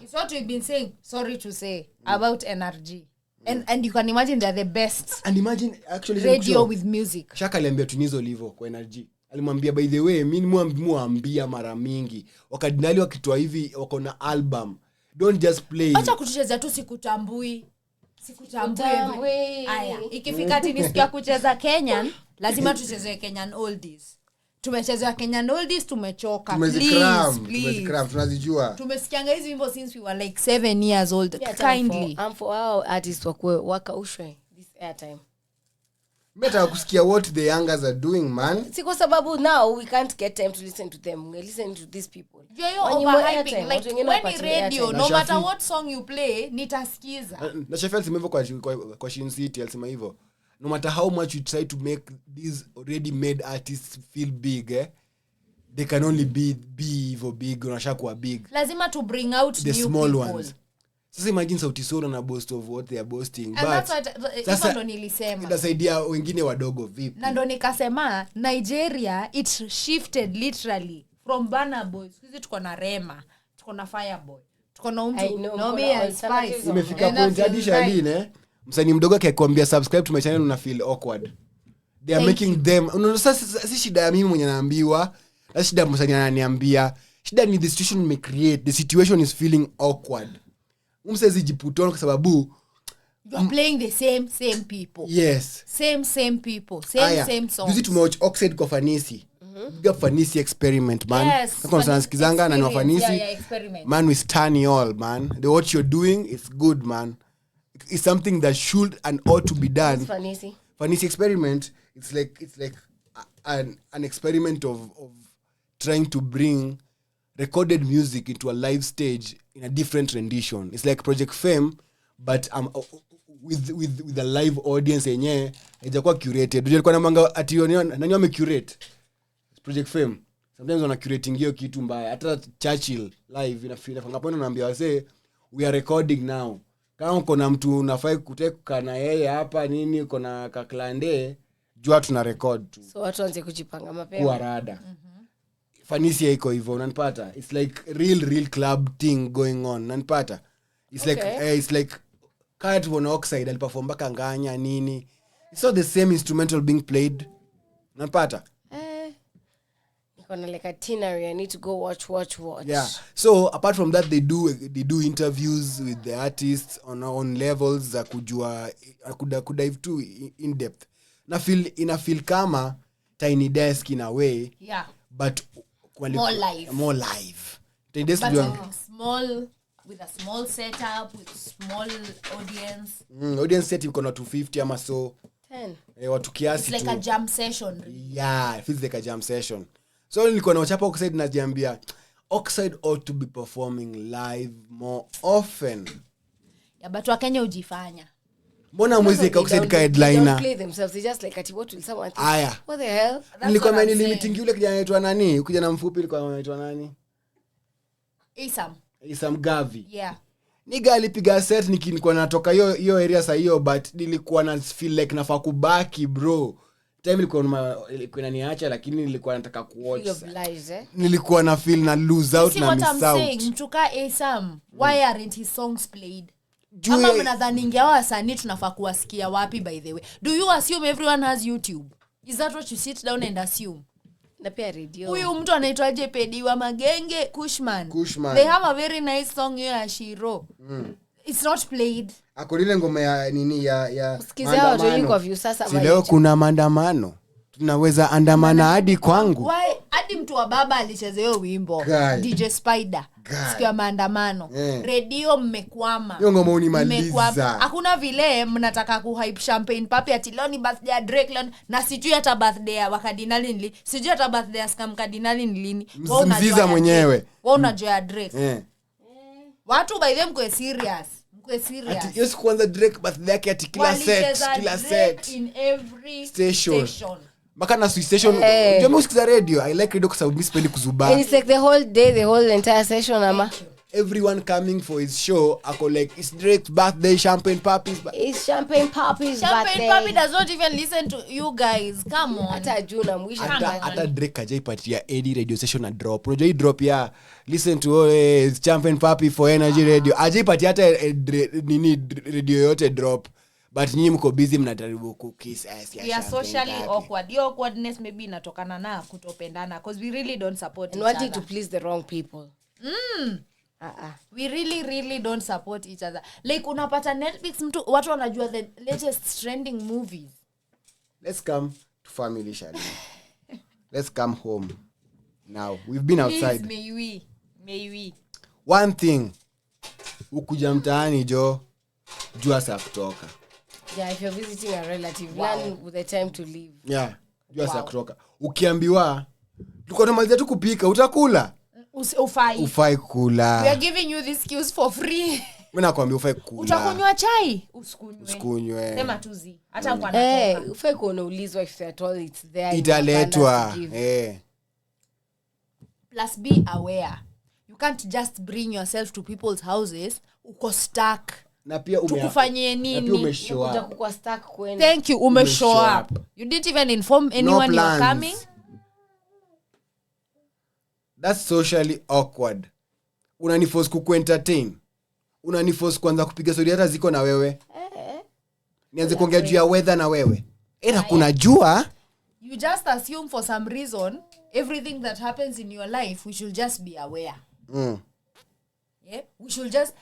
it's what we've been saying, sorry to say, about NRG. And you can imagine they're the best. And imagine actually radio with music. Shaka aliambia Tunizo livo kwa NRG. Alimwambia by the way mimi muambia mara mingi wakadinali wakitoa hivi wako na album. Don't just play. Acha kutucheza tu sikutambui. Aya, ikifika tini siku ya kucheza Kenyan, lazima tucheze Kenyan oldies. Tumecheza Kenyan oldies tumechoka. Tumezikram, tunazijua. Tumesikianga hizo wimbo since we were like 7 years old. Yeah, kindly. For our artists wakaushwe this airtime. Better kusikia what the youngers are doing, man. Si kwa sababu now we can't get time to listen to them. We listen to these people. You're overhyping. Like when radio, no matter what song you play, nitasikiza. Na Sheffield simevo kwa Shin City alisema hivyo. No matter how much you try to make these already made artists feel big, they can only be hivyo big, unashakuwa big. Lazima to bring out the new small people. Ones. Sasa imagine Sauti Sol na boast of what they are boasting. And but that's ndo nilisema. Inasaidia wengine wadogo vipi? Na ndo nikasema Nigeria it shifted literally from Burna Boy. Sisi tuko na Rema, tuko na Fireboy, tuko na Nomi and Spice. Imefika point hadi Shaline, msanii mdogo akikwambia subscribe to my channel una feel awkward. They are making them. Sasa si shida ya mimi mwenye naambiwa, na shida msanii ananiambia. Shida ni the situation may create. The situation is feeling awkward. Umsezi jiputono kwa sababu you are playing the same people. Yes. Same people. Same songs. Juzi tumewatch Oxide kwa Fanisi. Big Fanisi experiment, man. Yes. Kwa tunasikizanga na ni Fanisi. Experiment. Man, we stand you all, man. What you're doing is good, man. It's something that should and ought to be done. Fanisi experiment, it's like an experiment of trying to bring recorded music into a live stage in a different rendition. It's like Project Fame but with a live audience yenyewe haijakuwa curated. Unajua kuna manga ationion nani wame curate Project Fame. Sometimes wana curating hiyo kitu mbaya. Hata Churchill live inafeel ngapo naambia wase we are recording now. Kama uko na mtu unafai kuteka na yeye hapa nini uko na kaklande jua tuna record tu. So watu waanze kujipanga mapema. Kwa rada. Fanisi iko hivyo unanipata. It's like real club thing going on unanipata. It's okay. It's like Cat Monoxide aliperform baka nganya nini. It's not the same instrumental being played. Unanipata? Like itinerary, I need to go watch. Yeah. So apart from that, they do interviews with the artists on levels za kujua could dive too in depth. Na feel kama Tiny Desk in a way. Yeah. But more live. Tiny Desk small with a small setup with small audience. Audience set iko na 250 ama so 10. Watu kiasi tu. It's like a jam session. Yeah, it feels like a jam session. So nilikuwa na wachapa Oxide najiambia Oxide ought to be performing live more often. Yeah, but Wakenya ujifanya. Mbona mwezi ka Oxide ka headliner? Don't play themselves. They just like what will someone think? Aya. What the hell? Nilikuwa limiting yule kijana anaitwa nani? Kijana mfupi alikuwa anaitwa nani? Isam Gavi. Yeah. Niga alipiga set nilikuwa natoka hiyo area sa hiyo but nilikuwa na feel like nafaa kubaki bro. Time ilikuwa inaniacha lakini nilikuwa nataka kuwatch. Nilikuwa na feel na lose out na miss out. See what I'm saying? Mtuka Asam, why aren't his songs played? Ama mnadhani ingewa wasanii tunafaa kuwasikia wapi by the way? Do you assume everyone has YouTube? Is that what you sit down and assume? Na pia radio. Huyu mtu anaitwaje Pedi wa Magenge Kushman. They have a very nice song here ya Shiro. It's not played. Akolile ngoma ya nini ya Sikizao watu yuko view sasa maji. Leo kuna maandamano. Tunaweza andamana hadi kwangu. Why hadi mtu wa baba alicheza hiyo wimbo DJ Spider. Siku ya maandamano. Radio mmekwama. Hiyo ngoma unimaliza. Hakuna vile mnataka kuhype champagne papi ati leo ni birthday ya Drake na sijui hata birthday ya Wakadinali ni lini. Sijui hata birthday ya Scam Cardinali ni lini. Mziza mwenyewe. Wewe unajua ya Drake. Watu by them mko serious. Ati yes kwanza Drake birthday yake ati kila set in every station. Maka na station ndio musikiza radio. I like radio kwa sababu mimi sipendi kuzuba. It's like the whole day, the whole entire session ama everyone coming for his show ako like it's Drake's birthday, champagne puppies. It's champagne puppies birthday. Champagne puppy does not even listen to you guys. Come on. Hata juna mwisho hata Drake hajaipatia Eddie radio station na drop. Unajua hii drop ya listen to champagne puppy for energy radio. Hajaipatia hata nini radio yote drop. But nyinyi mko busy mnajaribu kukiss ass ya. We are socially awkward. Your awkwardness maybe inatokana na kutopendana because we really don't support and wanting to please the wrong people. We really don't support each other. Like unapata Netflix mtu watu wanajua the latest trending movies. Let's come to family shall. Let's come home. Now we've been outside. Please, may we. One thing. Ukuja mtaani jua saa kutoka. Yeah, if you're visiting a relative, learn with the time to leave. Yeah, jua saa kutoka. Ukiambiwa tuko tunamaliza tu kupika, utakula? Ufai kula. We are giving you this cues for free. Mimi nakwambia ufai kula. Utakunywa chai? Usikunywe. Sema tuzi. Hata kwa natoka. Ufai kuulizwa if at all it's there. Italetwa. Plus be aware. You can't just bring yourself to people's houses uko stuck. Na pia tukufanyie nini? Utakuwa stuck kwenda. Thank you, umeshow up. You didn't even inform anyone you're coming. That's socially awkward. Unaniforce kuentertain. Unaniforce kwanza kupiga story hata ziko na wewe. Nianze kuongea juu ya weather na wewe. Kuna jua. You just assume for some reason everything that happens in your life we should just be aware. Yeah, we should just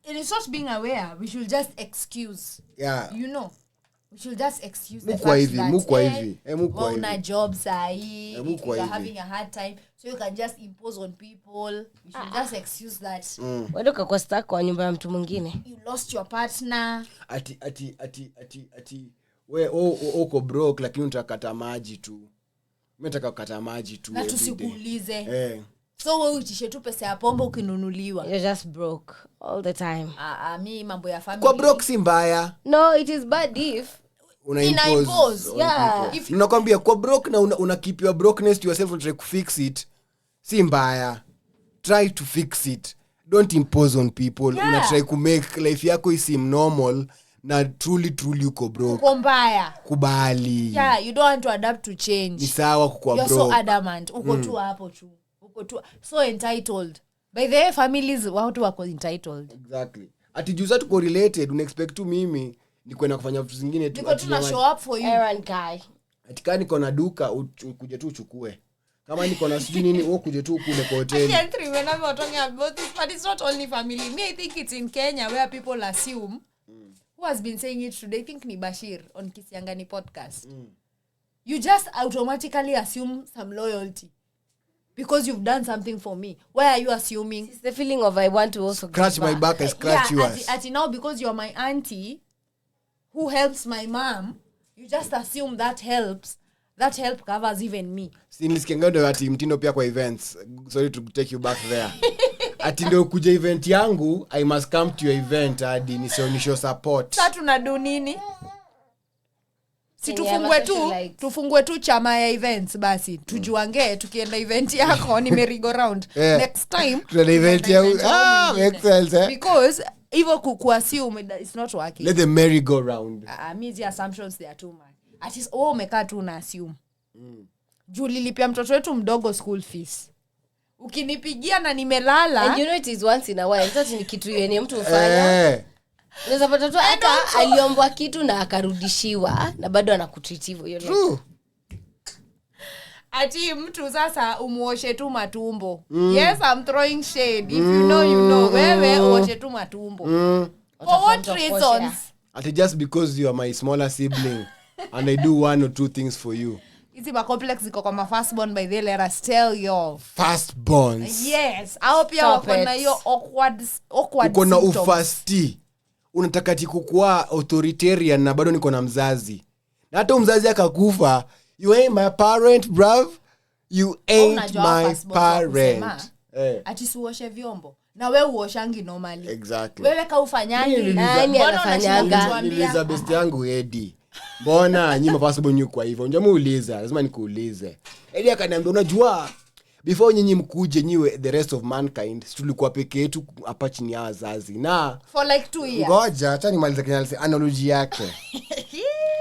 it's not being aware, we should just excuse. Yeah. You know. We should just excuse the fact that mukwa hivi. Una job sahi, you're having a hard time, so you can just impose on people. We should just excuse that. Wewe uko stuck kwa nyumba ya mtu mwingine. You lost your partner. Ati wewe uko broke lakini unataka kata maji tu. Mimi nataka kukata maji tu. Na tusikuulize. So wewe utishe tu pesa ya pombe ukinunuliwa. You're just broke all the time. Mi mambo ya family. Kwa broke si mbaya. No, it is bad if impose. Yeah. Unakwambia kwa broke na una keep your brokenness to yourself and try to fix it. Si mbaya. Try to fix it. Don't impose on people. Yeah. Una try to make life yako isim normal na truly uko broke. Uko mbaya. Kubali. Yeah, you don't want to adapt to change. Ni sawa kuwa broke. You're so adamant. Uko tu hapo tu. Uko tu so entitled. By the way, families watu wako entitled. Exactly. Ati juza tuko related, unexpect tu mimi ni kwenda kufanya vitu zingine tu. Niko tuna show up for you. Errand guy. Ati kama niko na duka ukuje tu uchukue. Kama niko na sijui nini ukuje tu kule kwa hoteli. I can't remember what talking about this, but it's not only family. Me, I think it's in Kenya where people assume. Who has been saying it today? I think ni Bashir on Kisiangani podcast. You just automatically assume some loyalty. Because you've done something for me. Why are you assuming? It's the feeling of I want to also Scratch my back and scratch yours. At now because you're my auntie who helps my mom, you just assume that helps. That help covers even me. Nilisikia ndo ati mtindo pia kwa events. Sorry to take you back there. Ati ndio kuja event yangu, I must come to your event hadi nisho support. Sasa tunadu nini? Si tufungwe tu chama ya events basi. Tujuange tukienda event yako ni merry go round. Next time tuende event yangu. Makes sense. Because even kuassume it's not working. Let the merry go round. The assumptions they are too much. At least umekaa tu na assume. Juu nilipia mtoto wetu mdogo school fees. Ukinipigia na nimelala. And you know it is once in a while. Sasa ni kitu yenye mtu ufanya. Unaweza pata tu hata aliombwa kitu na akarudishiwa na bado anakutreativo hiyo. True. Ati mtu sasa umuoshe tu matumbo. Yes, I'm throwing shade. If you know you know. Wewe uoshe tu matumbo. For what reasons? Ati just because you are my smaller sibling and I do one or two things for you. Hizi ma complex ziko kwa firstborn by the let us tell you. Firstborns. Yes. Au pia wako na hiyo awkward uko na ufasti. Unataka kukua authoritarian na bado niko na mzazi. Na hata mzazi akakufa, you ain't my parent, bruv. You ain't my parent. Ati suoshe vyombo. Na wewe uoshangi normally. Exactly. Wewe kaufanyangi. Nani anafanyanga? Elizabeth yangu Eddie. Mbona nyima possible nyuko kwa hivyo? Njamuuliza, lazima nikuulize. Eddie akaniambia unajua before nyinyi mkuje nyiwe the rest of mankind tulikuwa peke yetu hapa chini ya wazazi na for like 2 years. Ngoja acha nimalize kinalisi analogy yake.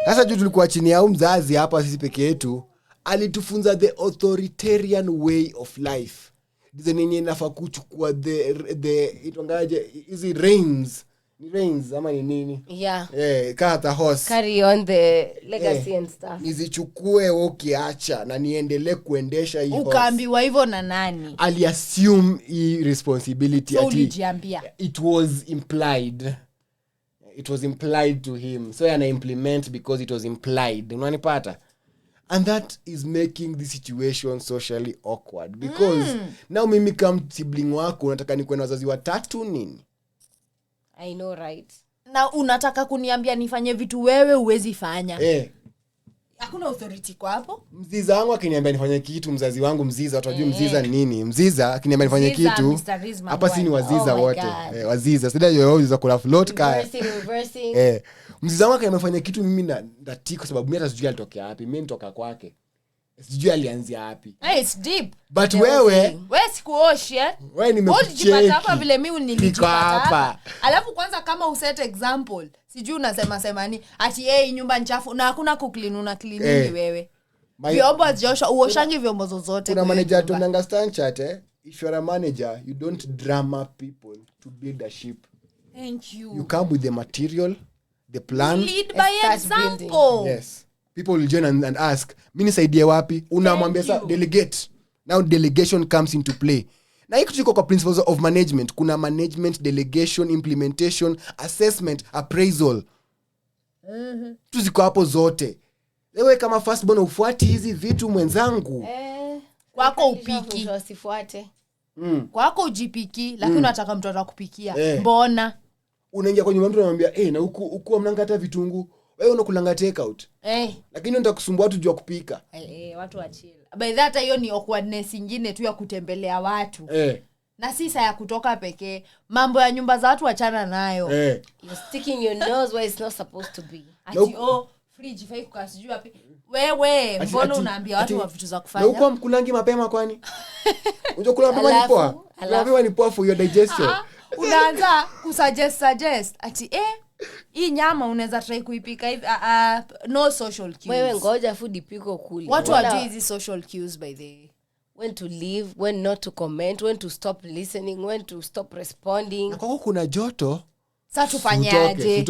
Sasa juu tulikuwa chini ya mzazi hapa sisi peke yetu, alitufunza the authoritarian way of life. Ndizo nini nafaa kuchukua the itongaje hizi reins. Ni reins ama ni nini? Yeah. Kata horse. Carry on the legacy and stuff. Nizichukue ukiacha na niendelee kuendesha hiyo. Ukaambiwa hivyo na nani? Ali assume hii responsibility so ulijiambia. It was implied to him. So ana implement because it was implied. Unanipata? And that is making the situation socially awkward because now mimi kama sibling wako unataka nikuwe na wazazi watatu nini? I know, right? Na unataka kuniambia nifanye vitu wewe uwezi fanya. Hakuna authority kwa hapo. Mziza wangu akiniambia nifanye kitu, mzazi wangu mziza, watu wajue mziza ni nini. Mziza akiniambia nifanye kitu, hapa si ni waziza wote. Waziza. Sida yoyo za kula float kaya. Reversing. Mziza wangu akiniambia nifanye kitu mimi na ndati kwa sababu mimi hata sijui alitokea wapi. Mimi nitoka kwake. Sijui alianzia wapi. It's deep. But wewe sikuoshe. Wewe nimekucheki. Hapa vile mimi nilijipata hapa. Alafu kwanza kama uset example, sijui unasema ni ati nyumba nchafu na hakuna kuclean una clean wewe. Vyombo hazijosha uoshangi vyombo zozote. Kuna manager to understand chat if you are a manager you don't drama people to build a ship. Thank you. You come with the material, the plan. You lead by example. Yes. People will join and ask, mimi nisaidie wapi? Unamwambia sasa delegate. Now delegation comes into play. Na hiki tuko kwa principles of management. Kuna management, delegation, implementation, assessment, appraisal. Tuziko hapo zote. Wewe kama firstborn ufuati hizi vitu mwenzangu. Kwako upiki. Usifuate. Kwako ujipiki, lakini unataka mtu atakupikia. Mbona? Unaingia kwa nyumba mtu anamwambia, na huku mnanga hata vitunguu. wewe unakulanga take out lakini unataka kusumbua watu jua kupika watu wa chill by that hiyo ni awkwardness nyingine tu ya kutembelea watu na si saa ya kutoka pekee mambo ya nyumba za watu achana nayo you're sticking your nose where it's not supposed to be ati fridge fai kukasijua wapi wewe mbona unaambia watu wa vitu za kufanya na uko mkulangi mapema kwani unajua kula mapema ni poa mapema ni poa for your digestion unaanza kusuggest ati hii nyama unaweza try kuipika hivi no social cues wewe ngoja food ipiko kule watu wajui hizi social cues by the way when to leave when not to comment when to stop listening when to stop responding na kwako kuna joto sasa tufanyaje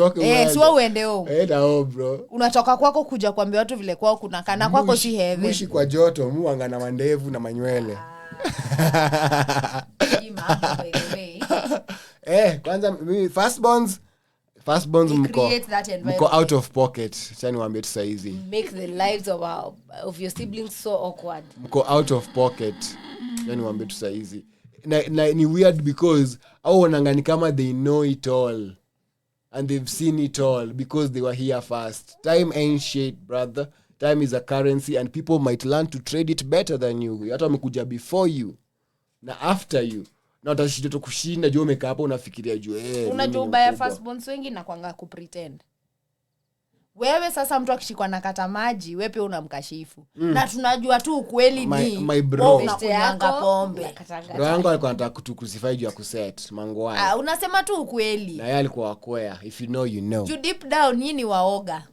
sio uende home na bro unatoka kwako kuja kuambia watu vile kwao kuna kana kwako si heaven mwishi kwa joto muanga na mandevu na manywele kwanza mimi firstborns mko out of pocket chani waambie tu saizi make the lives of your siblings so awkward mko out of pocket chani waambie tu saizi na ni weird because au wanangani kama they know it all and they've seen it all because they were here first. Time ain't shit, brother. Time is a currency and people might learn to trade it better than you. Hata wamekuja before you na after you. Na utashinda tu kushinda juu umekaa hapo unafikiria juu unajua ubaya firstborns wengi na kwanga kupretend. Wewe sasa mtu akishikwa na kata maji wewe pia unamkashifu. Na tunajua tu ukweli ni my bro unakunyanga pombe. Bro yangu alikuwa anataka kutukusify juu ya kuset mangwani. Unasema tu ukweli. Na yeye alikuwa wakwea. If you know you know. You deep down nini waoga.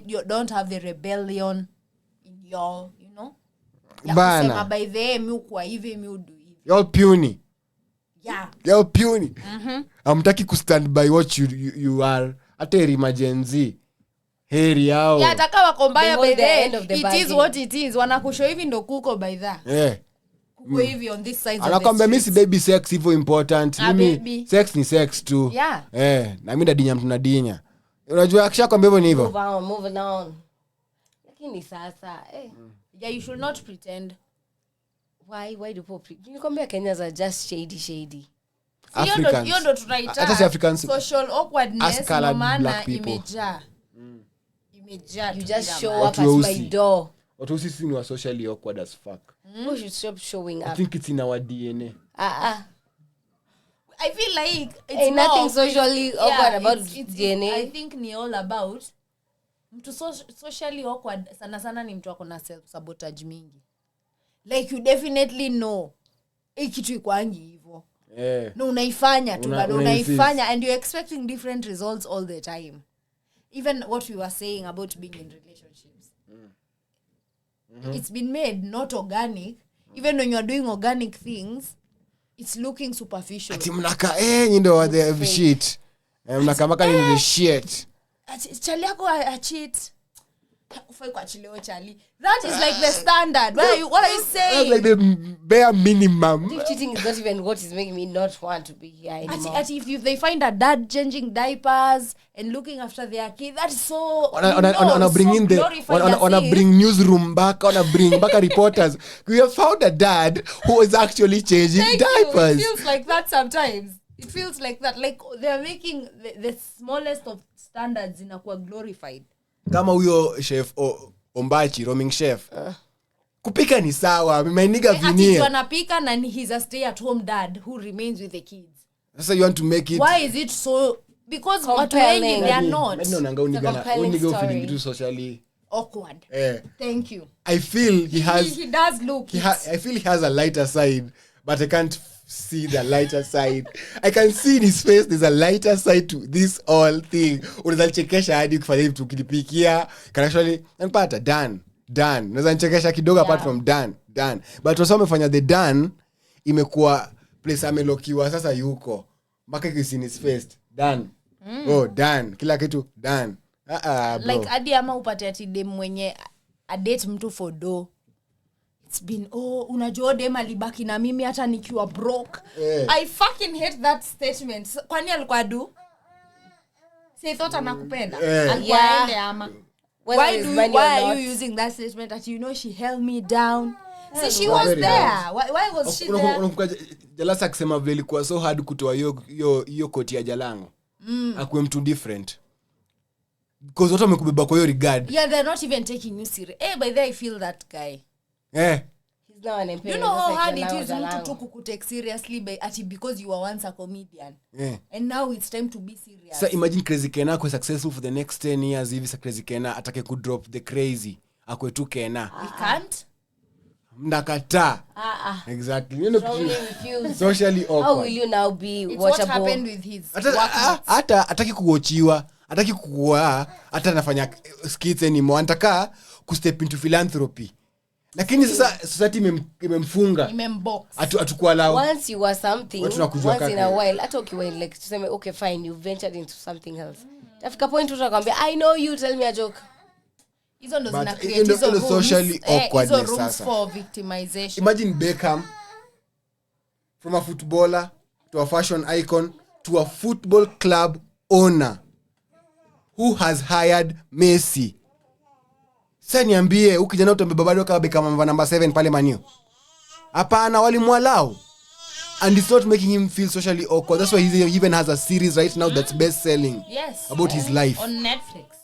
You don't have the rebellion in your, you know. Bana. Kusema by the way mi kwa hivi mi udu hivi. You're puny. Yeah. You're puny. Hamtaki kustand by what you are. Hata emergency. Heri yao. Ya atakawa kombaya by the end of the it is what it is. Wanakusho hivi ndo kuko by that. Kuko hivi on this side of the anakwambia mimi si baby sex hivyo important. Mimi sex ni sex tu. Yeah. Na mimi ndadinya mtu nadinya. Unajua akishakwambia hivyo ni hivyo. Move on. Lakini sasa yeah, you should not pretend. Why do people pretend? Nikwambia Kenyans are just shady. Hiyo ndo tunaita hata si Africans social awkwardness no maana imejaa. You just show up at my door. Watu sisi ni wa socially awkward as fuck. We should stop showing up. I think it's in our DNA. I feel like it's nothing socially awkward about DNA. I think ni all about mtu socially awkward sana ni mtu akona self sabotage mingi. Like you definitely know kitu ikwangi hivyo. No unaifanya tu bado unaifanya and you're expecting different results all the time. Even what we were saying about being in relationships. It's been made not organic. Even when you're doing organic things, it's looking superficial. Ati mnaka ndio the shit. Mnaka maka ni the shit. Chali yako a cheat. Ufai kwa chileo chali. That is like the standard. What are you saying? That's like the bare minimum. If cheating is not even what is making me not want to be here anymore. If they find a dad changing diapers and looking after their kid, that's so wanna bring in the wanna bring newsroom back, wanna bring back reporters. We have found a dad who is actually changing diapers. It feels like that sometimes. It feels like that. Like they're making the smallest of standards inakuwa glorified. Kama huyo chef Ombachi, roaming chef. Kupika ni sawa, my nigga Vinia. Ati anapika na he's a stay at home dad who remains with the kids. Sasa you want to make it. Why is it so? Because watu wengi they are not. Mimi naona unigana feeling vitu socially awkward. Thank you. I feel he does look. I feel he has a lighter side, but I can't see the lighter side. I can see in his face there's a lighter side to this all thing. Unaweza chekesha hadi kufanya hivi tukilipikia. Can actually napata done. Unaweza chekesha kidogo apart from done. But wasao wamefanya the done imekuwa place amelokiwa sasa yuko. Mpaka kisi in his face done. Done. Kila kitu done. Bro. Like hadi ama upate ati dem mwenye a date mtu for do. It's been unajua dem alibaki na mimi hata nikiwa broke. I fucking hate that statement. Kwani alikuwa do? Say thought anakupenda. Alikuwa ende ama. Why are you using that statement that you know she held me down? See, she was there. Why was she there? Unakumbuka Jalasa akisema vile ilikuwa so hard kutoa hiyo koti ya Jalango. Akuwe mtu different. because watu wamekubeba kwa hiyo regard. Yeah, they're not even taking you serious. By the way, I feel that guy. He's now an employee. You know how hard it is mtu tu kukutake seriously because you were once a comedian. And now it's time to be serious. So imagine Crazy Kena kwa successful for the next 10 years hivi. Sa Crazy Kena atake kudrop the crazy akwe tu Kena. He can't. Mnakata. Exactly. You know, socially awkward. How will you now be it's watchable? What happened with his hata ataki kuochiwa, ataki kukua, hata anafanya skits anymore, anataka kustep into philanthropy. Lakini sasa society imemfunga. Imembox. Atukua lao. Once you are something, once in a while, hata ukiwa like to say okay fine, you ventured into something else. Tafika point utakwambia I know you, tell me a joke. Hizo ndo zina create hizo socially awkwardness sasa. For victimization. Imagine Beckham, from a footballer to a fashion icon to a football club owner who has hired Messi. Sasa niambie ukijana utambeba bado kama Beckham number 7 pale Man U. Hapana, walimwalao. And it's not making him feel socially awkward. That's why he even has a series right now that's best selling. Yes. About his life on Netflix.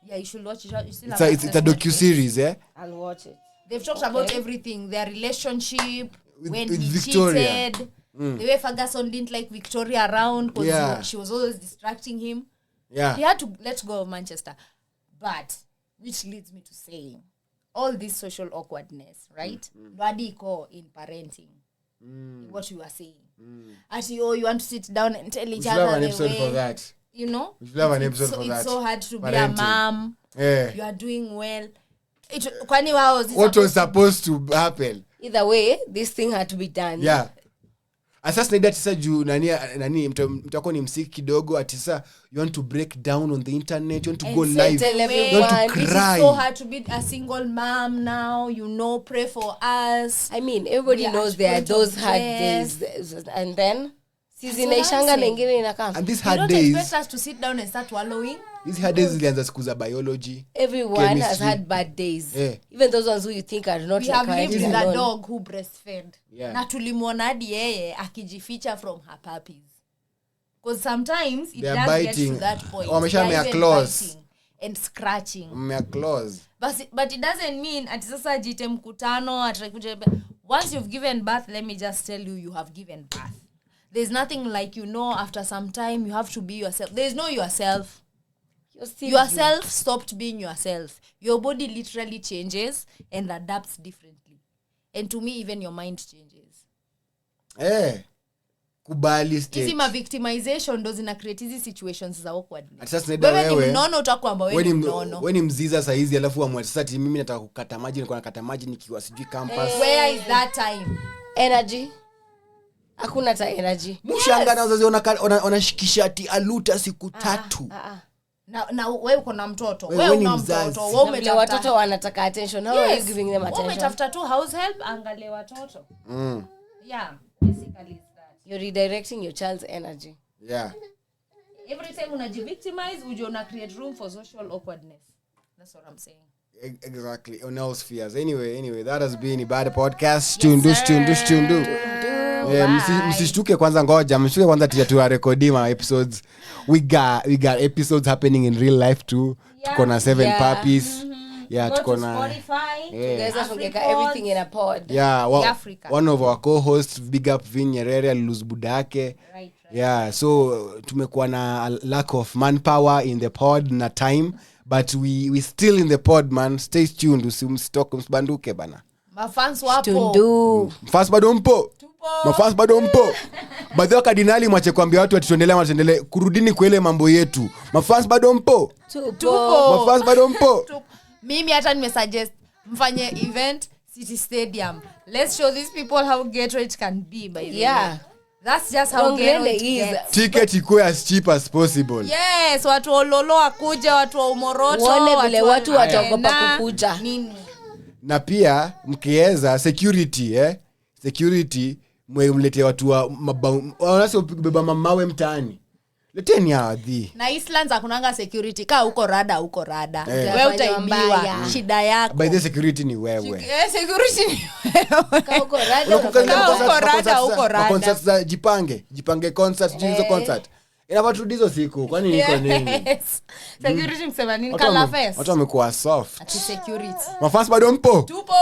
Yeah, you should watch it. It's a docu-series, I'll watch it. They've talked about everything. Their relationship, when with he Victoria. cheated. The way Ferguson didn't like Victoria around because she was always distracting him. Yeah. He had to let go of Manchester. But, which leads me to saying, all this social awkwardness, right? Badi ko in parenting. What you are saying. You want to sit down and tell each other an episode for that. You know, we should have an episode for that. It's so hard to parenting. Be a mom. You are doing well. What was supposed to happen? Either way, this thing had to be done. Yeah. Asas na tisa juu nani mtako ni msiki kidogo atisa you want to break down on the internet, you want to go live, you want to cry. It's so hard to be a single mom now, pray for us. I mean, everybody knows there are those hard days, and then zinaishanga na ingine inakam. And these hard you days, don't expect us to sit down and start wallowing. These hard days zilianza siku za biology. Everyone chemistry has had bad days. Even those ones who you think are not. We have lived with a dog who breastfed. Na tulimwona hadi yeye akijificha from her puppies. Because sometimes it they does biting. Get to that point. Wameshamea claws and scratching. Mea claws. But it doesn't mean ati sasa jite mkutano atakuja. Once you've given birth, let me just tell you have given birth. There's nothing like after some time you have to be yourself. There's no yourself. Yourself stopped being yourself. Your body literally changes and adapts differently. And to me, even your mind changes. Kubali state. Hizi victimization ndo zina create hizi situations za awkwardness. Wewe ni mnono utakwamba wewe ni mnono. Wewe ni mziza saa hizi alafu amwa sasa mimi nataka kukata maji, niko nakata maji nikiwa sijui campus. Where is that time? Energy. Hakuna ta energy. Mshanga na wazazi wanashikisha ati aluta siku 3. Na wewe uko na mtoto. Wewe una mtoto. Wewe umetafuta watoto wanataka attention. How are you giving them attention? Wewe umetafuta tu house help, angalia watoto. Yeah, basically that. You're redirecting your child's energy. Yeah. Every time unajivictimize, una create room for social awkwardness. That's what I'm saying. Exactly. On all spheres. Anyway, that has been a bad podcast. Tundu. Msishtuke kwanza, ngoja msishtuke kwanza tuya recordima episodes. We got episodes happening in real life too. Tuko na 7 puppies. Tuko na Spotify. You guys have to get everything in a pod. One of our co-hosts, big up Vin Nyerere, alilose budake. Right. So tumekuwa na a lack of manpower in the pod na time, but we still in the pod, man. Stay tuned, msibanduke bana. Mafans wapo. Tundu. Mafans bado mpo. Mafans bado mpo. Baadhi ya kardinali mwache kuambia watu tuendelee kurudini kwa ile mambo yetu. Mafans bado mpo. Tuko. Mafans bado mpo. Mimi hata nimesuggest mfanye event City Stadium. Let's show these people how ghetto it can be by the way. That's just how ghetto it is. Ticket ikuwe as cheap as possible. Yes, watu ololo wakuja, watu wa Umoroto, watu wataogopa kukuja. Nini? Na pia mkiweza security mlete watu wa wanasibeba mamawe mtaani. Leteni hadhi. Na Islands hakunanga security. Kaa uko rada. Wewe utaibiwa. Shida yako. By the security ni wewe. Security ni wewe. Kaa uko rada. Concerts jipange concert, hizo concert. Inapata hizo siku kwani niko nini? Yes. Security msema nini kala face? Watu wamekuwa soft. Ati security. maFans bado mpo? Tupo.